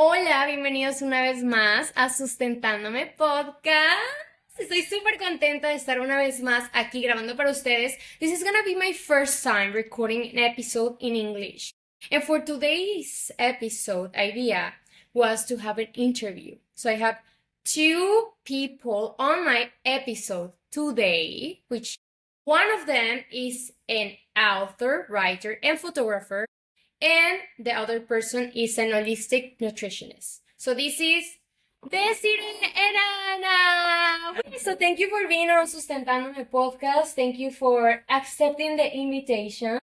Hola, bienvenidos una vez más a Sustentadome Podcast. Estoy súper contenta de estar una vez más aquí grabando para ustedes. This is gonna be my first time recording an episode in English. And for today's episode, idea was to have an interview. So I have two people on my episode today, which one of them is an author, writer, and photographer. And the other person is an holistic nutritionist. So this is Desiree and Ana. So thank you for being on Sustentadome Podcast. Thank you for accepting the invitation.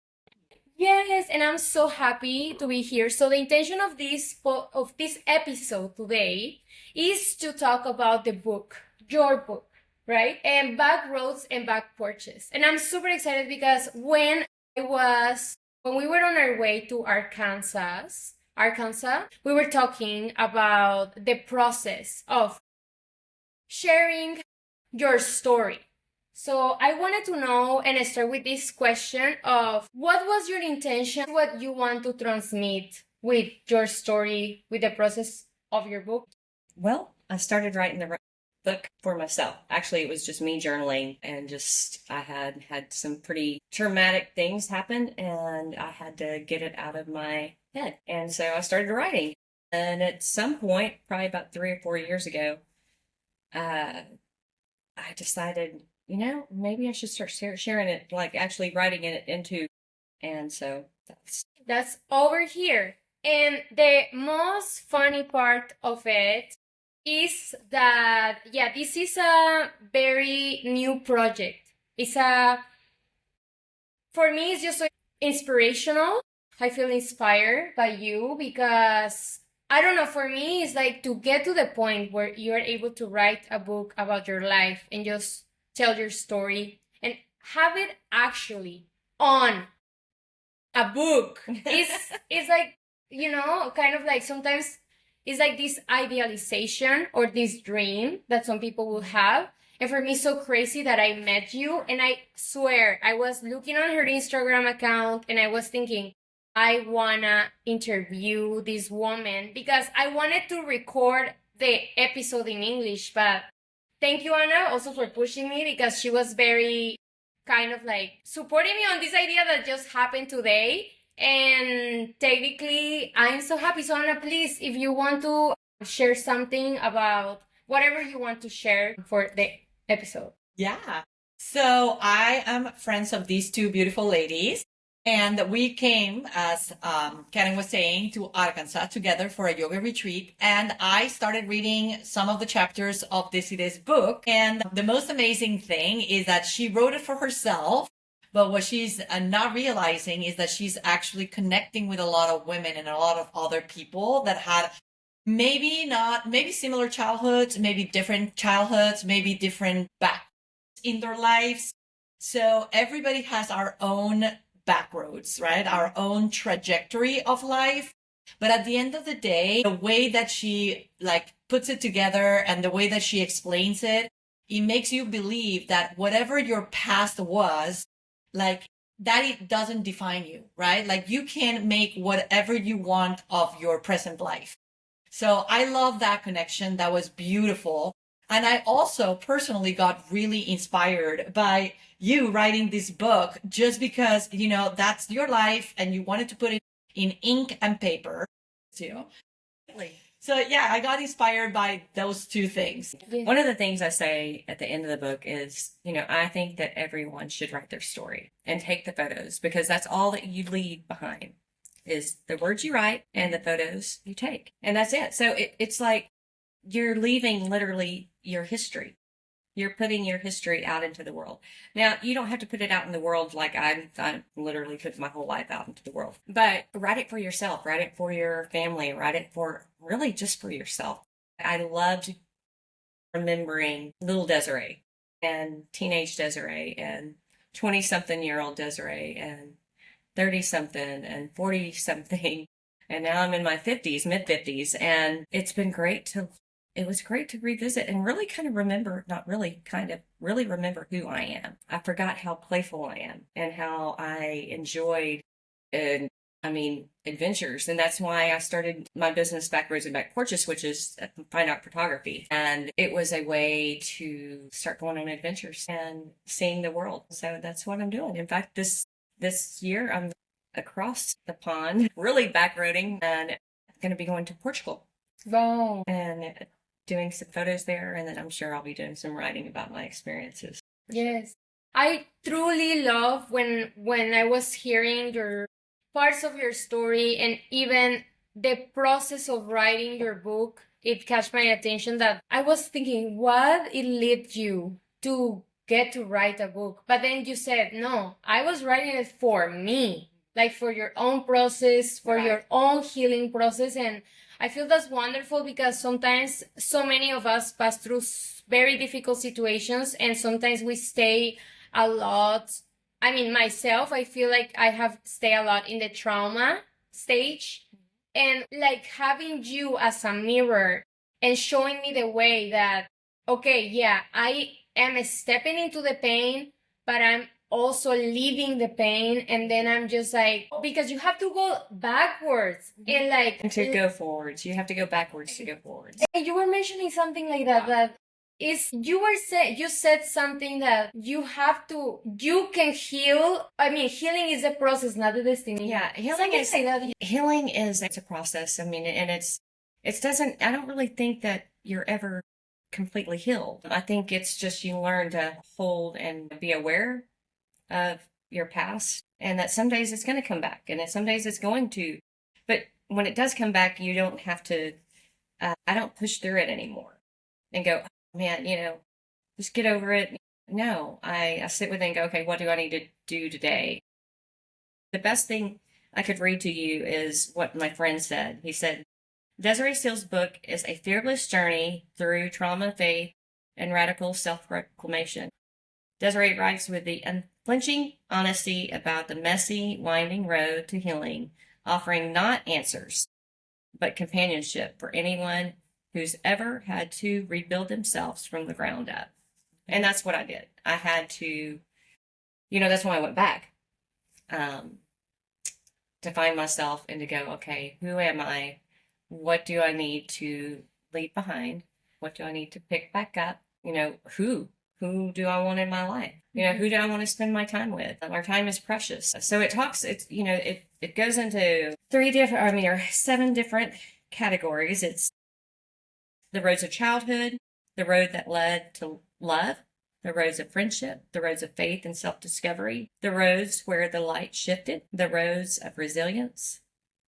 Yes, and I'm so happy to be here. So the intention of this episode today is to talk about the book, your book, right? And Backroads and Backporches. And I'm super excited because when we were on our way to Arkansas, we were talking about the process of sharing your story. So I wanted to know and start with this question of what was your intention, what you want to transmit with your story, with the process of your book? Well, I started writing the book for myself. Actually, it was just me journaling and I had some pretty traumatic things happen and I had to get it out of my head. And so I started writing. And at some point, probably about 3 or 4 years ago, I decided, maybe I should start sharing it, like actually writing it into. And so that's over here. And the most funny part of it is that, this is a very new project. For me, it's just so inspirational. I feel inspired by you because, I don't know, for me, it's like to get to the point where you're able to write a book about your life and just tell your story and have it actually on a book. It's like, kind of like sometimes it's like this idealization or this dream that some people will have. And for me, it's so crazy that I met you. And I swear, I was looking on her Instagram account and I was thinking, I wanna interview this woman because I wanted to record the episode in English. But thank you, Anna, also for pushing me because she was very kind of like supporting me on this idea that just happened today. And technically, I'm so happy. So Anna, please, if you want to share something about whatever you want to share for the episode. Yeah. So I am friends of these two beautiful ladies. And we came, as Karen was saying, to Arkansas together for a yoga retreat. And I started reading some of the chapters of Desiree's book. And the most amazing thing is that she wrote it for herself. But what she's not realizing is that she's actually connecting with a lot of women and a lot of other people that had maybe similar childhoods, maybe different childhoods, maybe different back in their lives. So everybody has our own backroads, right? Our own trajectory of life. But at the end of the day, the way that she puts it together and the way that she explains it, it makes you believe that whatever your past was, that it doesn't define you, right? Like you can make whatever you want of your present life. So I love that connection. That was beautiful. And I also personally got really inspired by you writing this book just because, that's your life and you wanted to put it in ink and paper too. So yeah, I got inspired by those two things. Yeah. One of the things I say at the end of the book is, I think that everyone should write their story and take the photos because that's all that you leave behind is the words you write and the photos you take. And that's it. So it's like you're leaving literally your history. You're putting your history out into the world. Now, you don't have to put it out in the world like I literally put my whole life out into the world. But write it for yourself. Write it for your family. Write it for really just for yourself. I loved remembering little Desiree and teenage Desiree and 20-something-year-old Desiree and 30-something and 40-something. And now I'm in my 50s, mid-50s. And it was great to revisit and really kind of remember, really remember who I am. I forgot how playful I am and how I enjoyed and adventures. And that's why I started my business, Backroads and Backporches, which is fine art photography. And it was a way to start going on adventures and seeing the world. So that's what I'm doing. In fact, this year I'm across the pond, really backroading, and I'm going to be going to Portugal. Wow. And doing some photos there. And then I'm sure I'll be doing some writing about my experiences. Yes. I truly love when I was hearing your parts of your story and even the process of writing your book. It catch my attention that I was thinking, what it led you to get to write a book? But then you said, no, I was writing it for me, like for your own process, for Right. your own healing process. And I feel that's wonderful because sometimes so many of us pass through very difficult situations and sometimes we stay a lot. I mean, myself, I feel like I have stayed a lot in the trauma stage, and like having you as a mirror and showing me the way that, okay, yeah, I am stepping into the pain, but I'm also leaving the pain. And then I'm just like, because you have to go backwards and like, And to go forwards, you have to go backwards to go forwards. and you were mentioning something like that, that is, you said something that you can heal. I mean, healing is a process, not a destination. Yeah, Something like that. healing is it's a process. I mean, and I don't really think that you're ever completely healed. I think it's just you learn to hold and be aware of your past, and that some days it's going to come back, and that some days it's going to. But when it does come back, you don't have to. I don't push through it anymore and go, oh, man, just get over it. No, I sit with it and go, okay, what do I need to do today? The best thing I could read to you is what my friend said. He said, Desiree Steele's book is a fearless journey through trauma, faith, and radical self-reclamation. Desiree writes with the unflinching honesty about the messy, winding road to healing, offering not answers, but companionship for anyone who's ever had to rebuild themselves from the ground up. And that's what I did. I had to, that's why I went back, to find myself and to go, okay, who am I? What do I need to leave behind? What do I need to pick back up? Who do I want in my life? Who do I want to spend my time with? Our time is precious. So it goes into 7 different categories. It's the roads of childhood, the road that led to love, the roads of friendship, the roads of faith and self-discovery, the roads where the light shifted, the roads of resilience,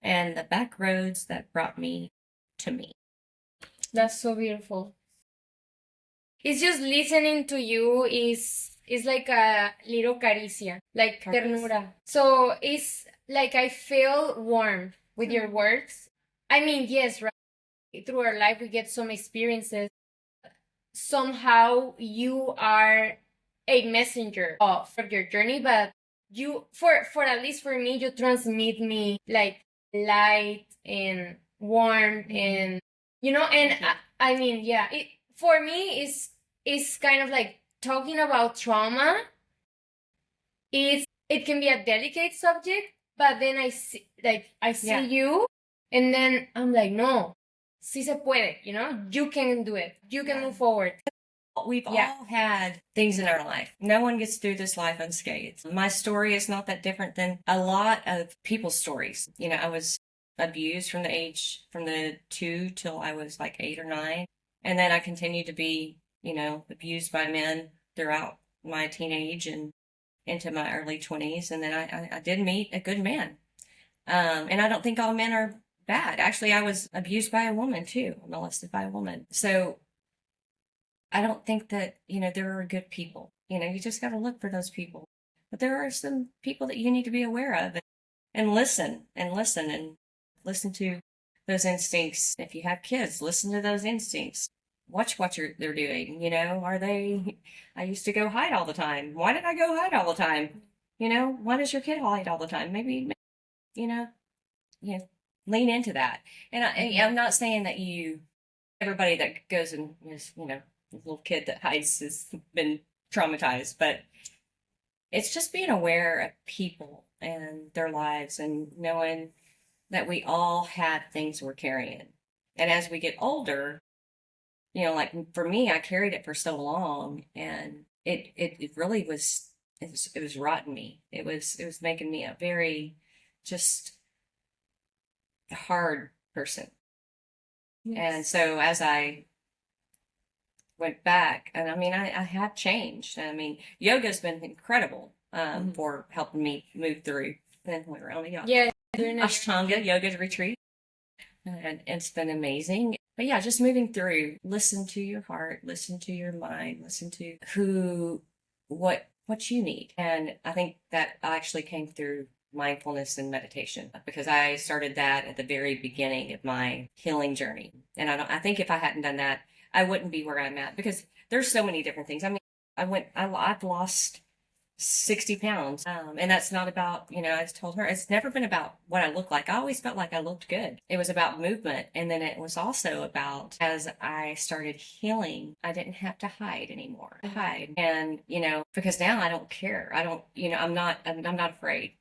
and the back roads that brought me to me. That's so beautiful. It's just listening to you is like a little caricia, like ternura. So it's like I feel warm with your words. I mean, yes, right. Through our life, we get some experiences. Somehow you are a messenger of your journey, but you, for at least for me, you transmit me like light and warm and, and I mean, yeah, for me is kind of like talking about trauma. It can be a delicate subject, but then I see you, and then I'm like, no, sí se puede, you can do it. You can move forward. We've all had things in our life. No one gets through this life unscathed. My story is not that different than a lot of people's stories. I was abused from the 2 till I was like 8 or 9. And then I continued to be, abused by men throughout my teenage and into my early 20s. And then I did meet a good man. And I don't think all men are bad. Actually, I was abused by a woman too, molested by a woman. So I don't think that, there are good people. You just got to look for those people. But there are some people that you need to be aware of and listen to those instincts. If you have kids, listen to those instincts. Watch what they're doing. I used to go hide all the time. Why did I go hide all the time? Why does your kid hide all the time? Maybe lean into that. And I'm not saying that everybody that goes and is, the little kid that hides has been traumatized, but it's just being aware of people and their lives, and knowing that we all had things we're carrying. And as we get older, like for me, I carried it for so long, and it really was, it was rotting me. It was making me a very just hard person. Yes. And so as I went back, and I mean, I have changed. I mean, yoga's been incredible for helping me move through. Then went around Yeah, Ashtanga yoga retreat, and it's been amazing. But yeah, just moving through. Listen to your heart. Listen to your mind. Listen to what you need. And I think that actually came through mindfulness and meditation, because I started that at the very beginning of my healing journey. And I think if I hadn't done that, I wouldn't be where I'm at, because there's so many different things. I mean, I've lost 60 pounds. And that's not about, I told her, it's never been about what I look like. I always felt like I looked good. It was about movement. And then it was also about, as I started healing, I didn't have to hide anymore. And, because now I don't care. I don't, I'm not afraid.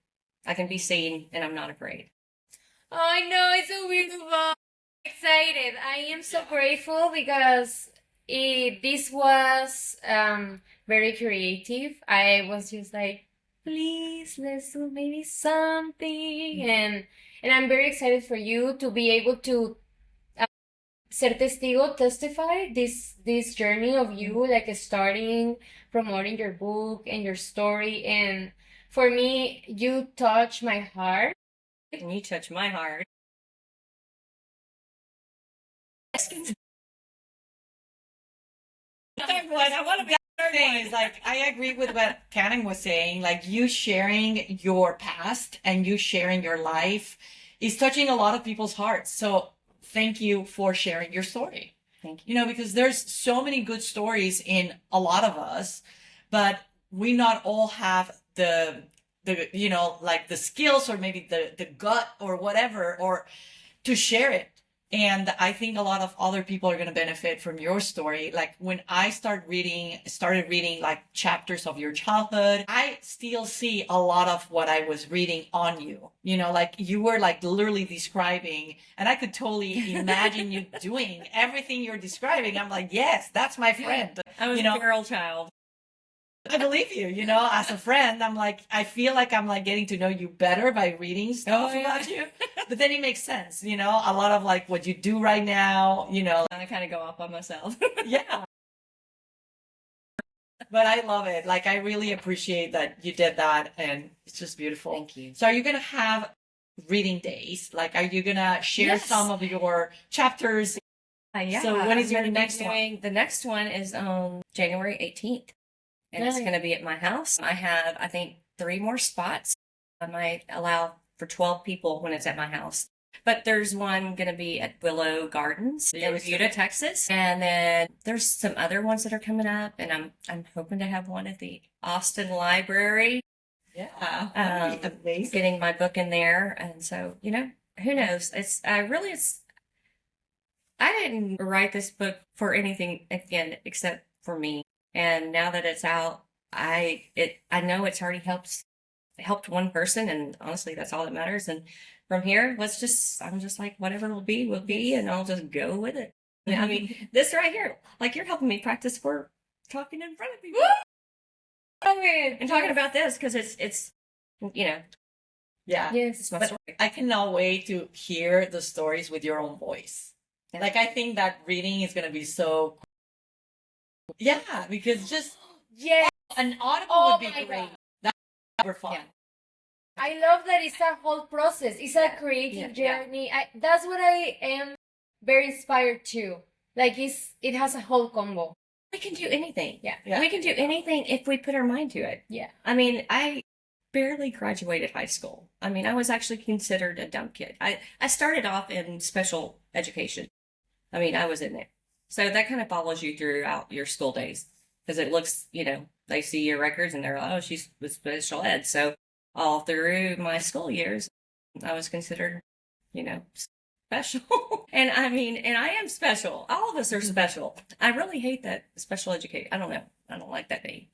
I can be seen, and I'm not afraid. Oh, I know, it's so beautiful. Excited. I am so grateful because this was very creative. I was just like, please, let's do maybe something, and I'm very excited for you to be able to ser testigo, testify this journey of you, like starting promoting your book and your story. And for me, you touch my heart. And you touch my heart. I want to be thing is, like, I agree with what Cannon was saying. Like, you sharing your past and you sharing your life is touching a lot of people's hearts. So thank you for sharing your story. Thank you. Because there's so many good stories in a lot of us, but we not all have the like the skills, or maybe the gut or whatever, or to share it. And I think a lot of other people are going to benefit from your story. Like, when I started reading like chapters of your childhood, I still see a lot of what I was reading on you. Like, you were like literally describing, and I could totally imagine you doing everything you're describing. I'm like, yes, that's my friend. I was a girl child. I believe you, as a friend. I'm like, I feel like I'm like getting to know you better by reading stuff about you. But then it makes sense, a lot of like what you do right now, I kind of go off on myself. Yeah. But I love it. Like, I really appreciate that you did that, and it's just beautiful. Thank you. So are you going to have reading days? Like, are you going to share some of your chapters? Yeah. So when is your next one? The next one is on January 18th. And it's going to be at my house. I have, I think, 3 more spots. I might allow for 12 people when it's at my house. But there's one going to be at Willow Gardens in Buda, Texas. And then there's some other ones that are coming up. And I'm hoping to have one at the Austin Library. Yeah. Amazing. Getting my book in there. And so, who knows? I didn't write this book for anything, again, except for me. And now that it's out, I know it's already helped one person, and honestly, that's all that matters. And from here, I'm just like, whatever will be, and I'll just go with it. I mean, this right here, like, you're helping me practice for talking in front of people. And talking about this, because it's Yeah. Yes. It's my But story. I cannot wait to hear the stories with your own voice. Yeah. Like, I think that reading is going to be so. Yeah, because just an audible would be great. God. That's super fun. Yeah. I love that it's a whole process. It's a creative journey. That's what I am very inspired to. Like, it has a whole combo. We can do anything. Yeah. We can do anything if we put our mind to it. Yeah. I mean, I barely graduated high school. I mean, I was actually considered a dumb kid. I started off in special education. I mean, I was in there. So that kind of follows you throughout your school days, because it looks, they see your records and they're like, oh, she's with special ed. So all through my school years, I was considered, special. And I mean, and I am special. All of us are special. I really hate that special education. I don't know. I don't like that name,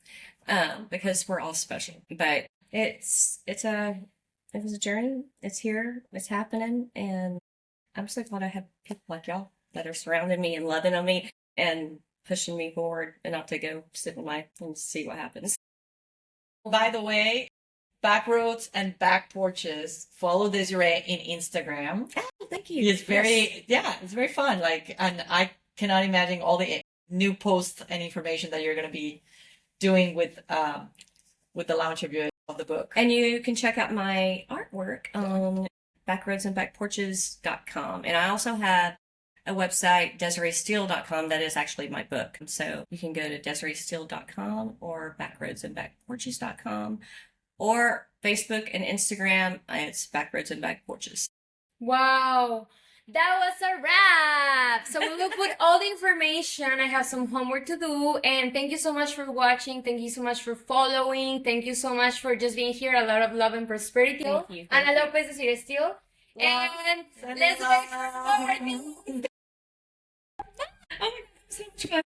because we're all special. But it's a it was a journey. It's here. It's happening. And I'm so glad I have people like y'all that are surrounding me and loving on me and pushing me forward and not to go sit in my and see what happens. By the way, Backroads and Backporches. Follow Desiree in Instagram. Oh, thank you. It's very, it's very fun. Like, and I cannot imagine all the new posts and information that you're going to be doing with the launch of the book. And you can check out my artwork on backroadsandbackporches.com. And I also have a website, DesireeSteele.com, that is actually my book. So you can go to DesireeSteele.com or backroadsandbackporches.com or Facebook and Instagram. It's Backroads and Backporches. Wow, that was a wrap. So we will put all the information. I have some homework to do. And thank you so much for watching. Thank you so much for following. Thank you so much for just being here. A lot of love and prosperity. Thank you. Ana Lopez, Desiree Steele. And let's wait for more. Oh my God, so much fun.